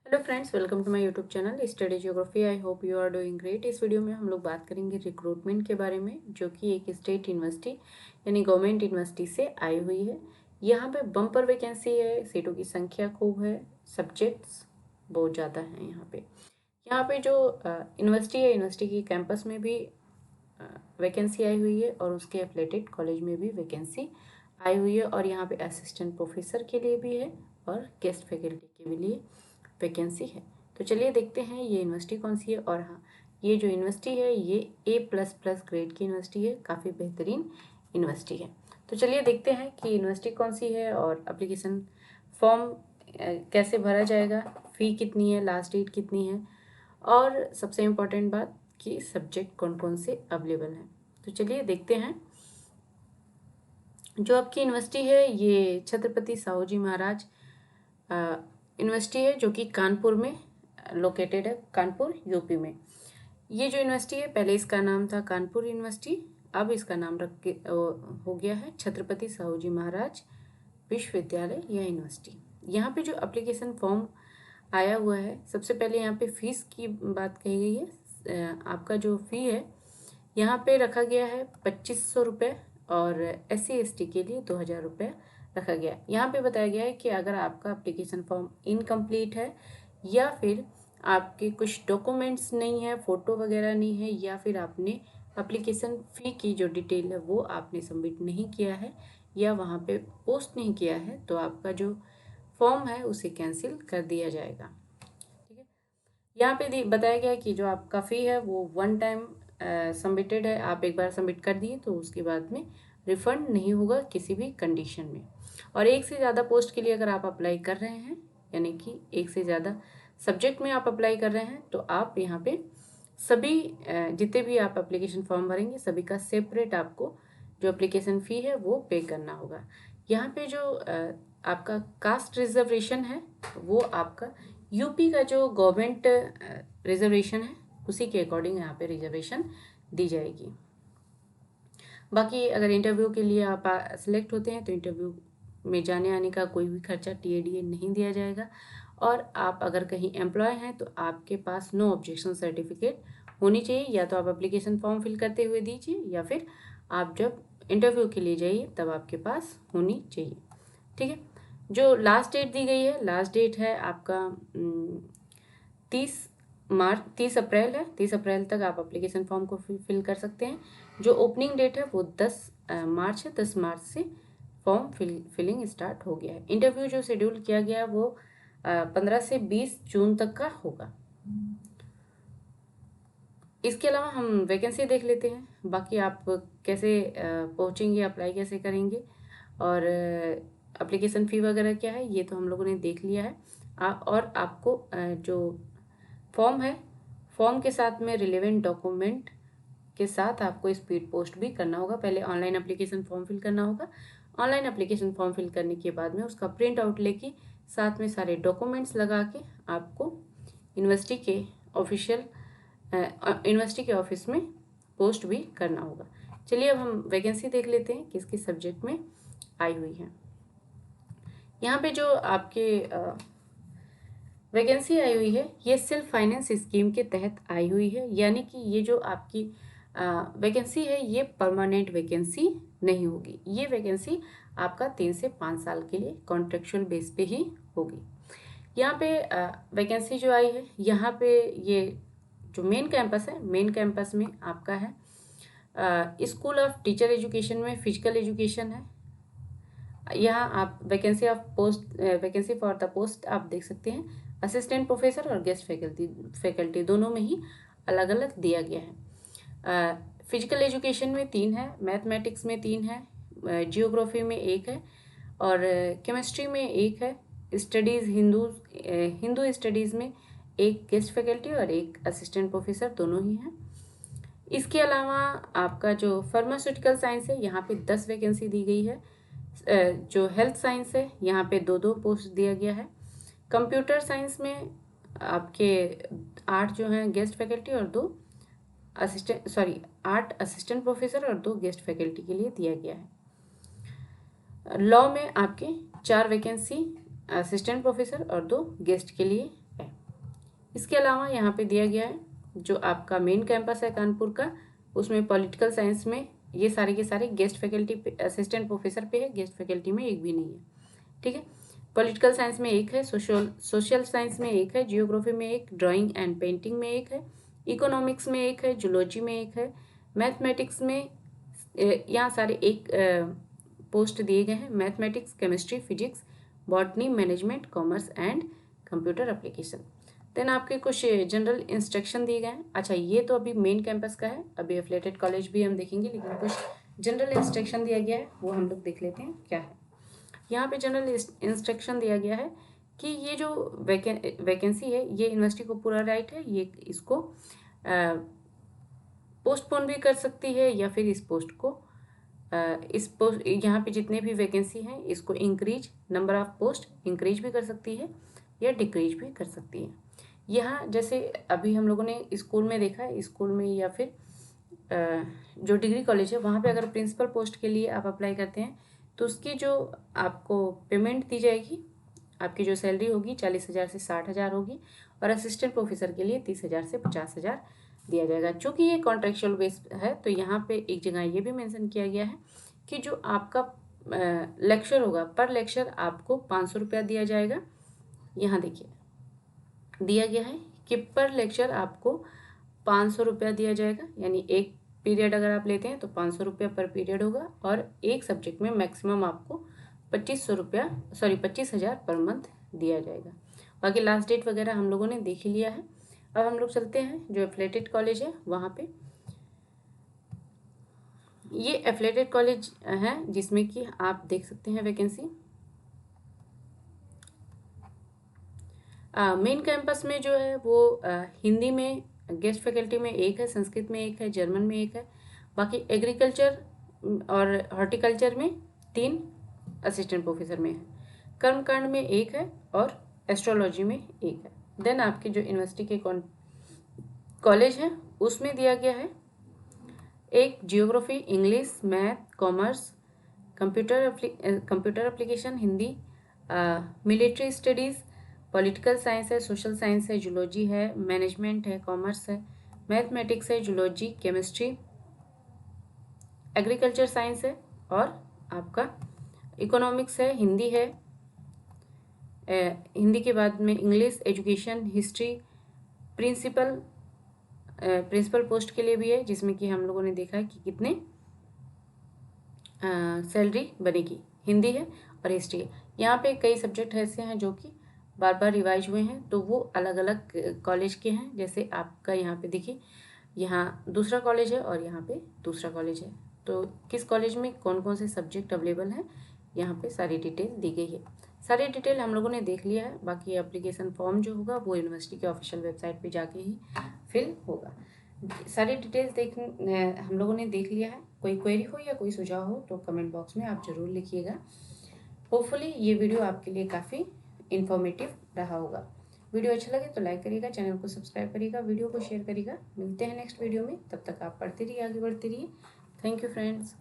Hello friends, welcome to my YouTube channel study geography. I hope you are doing great. इस video में हम लोग बात करेंगे रिक्रूटमेंट के बारे में, जो कि एक स्टेट यूनिवर्सिटी यानी गवर्नमेंट यूनिवर्सिटी से आई हुई है। यहाँ पे बम्पर वैकेंसी है, सीटों की संख्या खूब है, सब्जेक्ट्स बहुत ज़्यादा हैं यहाँ पे जो यूनिवर्सिटी है, यूनिवर्सिटी की कैंपस में भी वैकेंसी आई हुई है और उसके एफिलेटेड कॉलेज में भी वैकेंसी आई हुई है। और यहाँ पे असिस्टेंट प्रोफेसर के लिए भी है और गेस्ट फैकल्टी के लिए वैकेंसी है। तो चलिए देखते हैं ये यूनिवर्सिटी कौन सी है। और हाँ, ये जो यूनिवर्सिटी है ये A++ ग्रेड की यूनिवर्सिटी है, काफ़ी बेहतरीन यूनिवर्सिटी है। तो चलिए देखते हैं कि यूनिवर्सिटी कौन सी है और एप्लीकेशन फॉर्म कैसे भरा जाएगा, फ़ी कितनी है, लास्ट डेट कितनी है, और सबसे इम्पोर्टेंट बात कि सब्जेक्ट कौन कौन से अवेलेबल हैं। तो चलिए देखते हैं। जो आपकी यूनिवर्सिटी है ये छत्रपति साहू जी महाराज यूनिवर्सिटी है, जो कि कानपुर में लोकेटेड है, कानपुर यूपी में। ये जो यूनिवर्सिटी है, पहले इसका नाम था कानपुर यूनिवर्सिटी, अब इसका नाम हो गया है छत्रपति साहू जी महाराज विश्वविद्यालय या यूनिवर्सिटी। यहाँ पे जो एप्लीकेशन फॉर्म आया हुआ है, सबसे पहले यहाँ पे फीस की बात कही गई है। आपका जो फ़ी है यहाँ पे रखा गया है 2500 रुपये और SC/ST के लिए 2000 रुपये रखा गया है। यहाँ पे बताया गया है कि अगर आपका एप्लीकेशन फॉर्म इनकम्प्लीट है या फिर आपके कुछ डॉक्यूमेंट्स नहीं है, फ़ोटो वगैरह नहीं है, या फिर आपने एप्लीकेशन फ़ी की जो डिटेल है वो आपने सबमिट नहीं किया है या वहाँ पे पोस्ट नहीं किया है, तो आपका जो फॉर्म है उसे कैंसिल कर दिया जाएगा। ठीक है, यहाँ पे बताया गया है कि जो आपका फ़ी है वो वन टाइम सबमिटेड है। आप एक बार सबमिट कर दिए तो उसके बाद में रिफ़ंड नहीं होगा किसी भी कंडीशन में। और एक से ज़्यादा पोस्ट के लिए अगर आप अप्लाई कर रहे हैं, यानी कि एक से ज़्यादा सब्जेक्ट में आप अप्लाई कर रहे हैं, तो आप यहाँ पे सभी जितने भी आप एप्लीकेशन फॉर्म भरेंगे सभी का सेपरेट आपको जो एप्लीकेशन फ़ी है वो पे करना होगा। यहाँ पे जो आपका कास्ट रिजर्वेशन है वो आपका यूपी का जो गवर्नमेंट रिजर्वेशन है उसी के अकॉर्डिंग यहाँ पे रिजर्वेशन दी जाएगी। बाकी अगर इंटरव्यू के लिए आप सेलेक्ट होते हैं तो इंटरव्यू में जाने आने का कोई भी खर्चा TADA नहीं दिया जाएगा। और आप अगर कहीं एम्प्लॉय हैं तो आपके पास नो ऑब्जेक्शन सर्टिफिकेट होनी चाहिए, या तो आप एप्लीकेशन फॉर्म फिल करते हुए दीजिए या फिर आप जब इंटरव्यू के लिए जाइए तब आपके पास होनी चाहिए। ठीक है, जो लास्ट डेट दी गई है, लास्ट डेट है आपका 30 अप्रैल है। 30 अप्रैल तक आप एप्लीकेशन फॉर्म को फिल कर सकते हैं। जो ओपनिंग डेट है वो 10 मार्च है। 10 मार्च से फॉर्म फिलिंग स्टार्ट हो गया है। इंटरव्यू जो शेड्यूल किया गया है वो 15 से 20 जून तक का होगा। इसके अलावा हम वैकेंसी देख लेते हैं। बाकी आप कैसे पहुँचेंगे, अप्लाई कैसे करेंगे और एप्लीकेशन फ़ी वगैरह क्या है, ये तो हम लोगों ने देख लिया है। और आपको जो फॉर्म है, फॉर्म के साथ में रिलेवेंट डॉक्यूमेंट के साथ आपको स्पीड पोस्ट भी करना होगा। पहले ऑनलाइन एप्लीकेशन फॉर्म फिल करना होगा। ऑनलाइन एप्लीकेशन फॉर्म फिल करने के बाद में उसका प्रिंट आउट लेके साथ में सारे डॉक्यूमेंट्स लगा के आपको यूनिवर्सिटी के ऑफिशियल यूनिवर्सिटी के ऑफिस में पोस्ट भी करना होगा। चलिए अब हम वैकेंसी देख लेते हैं किस किस सब्जेक्ट में आई हुई है। यहाँ पे जो आपके वैकेंसी आई हुई है ये सेल्फ फाइनेंस स्कीम के तहत आई हुई है, यानी कि ये जो आपकी वैकेंसी है ये परमानेंट वैकेंसी नहीं होगी। ये वैकेंसी आपका 3 से 5 साल के लिए कॉन्ट्रेक्चुअल बेस पे ही होगी। यहाँ पे वैकेंसी जो आई है, यहाँ पे ये जो मेन कैंपस है, मेन कैंपस में आपका है स्कूल ऑफ टीचर एजुकेशन में फिजिकल एजुकेशन है। यहाँ आप वैकेंसी फॉर द पोस्ट आप देख सकते हैं, असिस्टेंट प्रोफेसर और गेस्ट फैकल्टी दोनों में ही अलग अलग दिया गया है। फिजिकल एजुकेशन में 3 है, मैथमेटिक्स में 3 है, जियोग्राफी में 1 है और केमिस्ट्री में 1 है। स्टडीज़ हिंदू स्टडीज़ में 1 गेस्ट फैकल्टी और 1 असिस्टेंट प्रोफेसर दोनों ही हैं। इसके अलावा आपका जो फार्मास्यूटिकल साइंस है यहाँ पे 10 वैकेंसी दी गई है। जो हेल्थ साइंस है यहाँ पे 2 पोस्ट दिया गया है। कंप्यूटर साइंस में आपके 8 जो हैं गेस्ट फैकल्टी और 8 असिस्टेंट प्रोफेसर और 2 गेस्ट फैकल्टी के लिए दिया गया है। लॉ में आपके 4 वैकेंसी असिस्टेंट प्रोफेसर और 2 गेस्ट के लिए है। इसके अलावा यहाँ पे दिया गया है जो आपका मेन कैंपस है कानपुर का, उसमें पॉलिटिकल साइंस में ये सारे के सारे गेस्ट फैकल्टी पे, असिस्टेंट प्रोफेसर पे है, गेस्ट फैकल्टी में एक भी नहीं है। ठीक है, पॉलिटिकल साइंस में एक है, सोशल साइंस में एक है, जियोग्राफी में एक, ड्राइंग एंड पेंटिंग में एक है, इकोनॉमिक्स में एक है, जूलॉजी में एक है, मैथमेटिक्स में यहाँ सारे एक पोस्ट दिए गए हैं, mathematics, chemistry, physics, botany, management, commerce and computer application. Then आपके कुछ जनरल इंस्ट्रक्शन दिए गए हैं। अच्छा, ये तो अभी मेन कैंपस का है, अभी एफिलिएटेड कॉलेज भी हम देखेंगे, लेकिन कुछ जनरल इंस्ट्रक्शन दिया गया है वो हम लोग देख लेते हैं क्या है। यहाँ पे जनरल इंस्ट्रक्शन दिया गया है कि ये जो वैकेंसी है ये यूनिवर्सिटी को पूरा राइट है, ये इसको पोस्टपोन भी कर सकती है या फिर इस पोस्ट को इस पोस्ट यहाँ पे जितने भी वैकेंसी हैं इसको increase, number of post increase भी कर सकती है या डिक्रीज भी कर सकती है। यहाँ जैसे अभी हम लोगों ने स्कूल में देखा है, स्कूल में या फिर जो डिग्री कॉलेज है वहाँ पे अगर प्रिंसिपल पोस्ट के लिए आप अप्लाई करते हैं तो उसकी जो आपको पेमेंट दी जाएगी, आपकी जो सैलरी होगी 40,000 से 60,000 होगी, और असिस्टेंट प्रोफेसर के लिए 30,000 से 50,000 दिया जाएगा। चूँकि ये कॉन्ट्रेक्चुअल बेस है तो यहाँ पे एक जगह ये भी मेंशन किया गया है कि जो आपका लेक्चर होगा, पर लेक्चर आपको 500 रुपया दिया जाएगा। यहाँ देखिए दिया गया है कि पर लेक्चर आपको 500 रुपया दिया जाएगा, यानी एक पीरियड अगर आप लेते हैं तो 500 रुपया पर पीरियड होगा, और एक सब्जेक्ट में मैक्सिमम आपको 25,000 पर मंथ दिया जाएगा। बाकी लास्ट डेट वगैरह हम लोगों ने देख ही लिया है। अब हम लोग चलते हैं जो एफिलिएटेड कॉलेज है वहाँ पे। ये एफिलिएटेड कॉलेज है जिसमें कि आप देख सकते हैं वैकेंसी। मेन कैंपस में जो है वो हिंदी में गेस्ट फैकल्टी में एक है, संस्कृत में एक है, जर्मन में एक है, बाकी एग्रीकल्चर और हॉर्टिकल्चर में 3 असिस्टेंट प्रोफेसर में है, कर्मकांड में एक है और एस्ट्रोलॉजी में एक है। देन आपके जो यूनिवर्सिटी के कॉलेज है उसमें दिया गया है एक geography, English, math, commerce, computer application, Hindi, military studies, political science है, सोशल साइंस है, जूलॉजी है, मैनेजमेंट है, कॉमर्स है, मैथमेटिक्स है, जूलॉजी, केमिस्ट्री, एग्रीकल्चर साइंस है, और आपका इकोनॉमिक्स है, हिंदी है, हिंदी के बाद में English, education, history, principal post के लिए भी है, जिसमें कि हम लोगों ने देखा है कि कितने सैलरी बनेगी। हिंदी है और हिस्ट्री है। यहाँ पे कई सब्जेक्ट ऐसे हैं जो कि बार बार रिवाइज हुए हैं, तो वो अलग अलग कॉलेज के हैं। जैसे आपका यहाँ पे देखिए, यहाँ दूसरा कॉलेज है और यहाँ पे दूसरा कॉलेज है, तो किस कॉलेज में कौन कौन से सब्जेक्ट अवेलेबल हैं यहाँ पे सारी डिटेल दी गई है। सारी डिटेल हम लोगों ने देख लिया है। बाकी एप्लीकेशन फॉर्म जो होगा वो यूनिवर्सिटी के ऑफिशियल वेबसाइट पे जाके ही फिल होगा। सारी डिटेल्स हम लोगों ने देख लिया है। कोई क्वेरी हो या कोई सुझाव हो तो कमेंट बॉक्स में आप ज़रूर लिखिएगा। होपफुली ये वीडियो आपके लिए काफ़ी इन्फॉर्मेटिव रहा होगा। वीडियो अच्छा लगे तो लाइक करिएगा, चैनल को सब्सक्राइब करिएगा, वीडियो को शेयर करिएगा। मिलते हैं नेक्स्ट वीडियो में, तब तक आप पढ़ते रहिए, आगे बढ़ते रहिए। Thank you friends.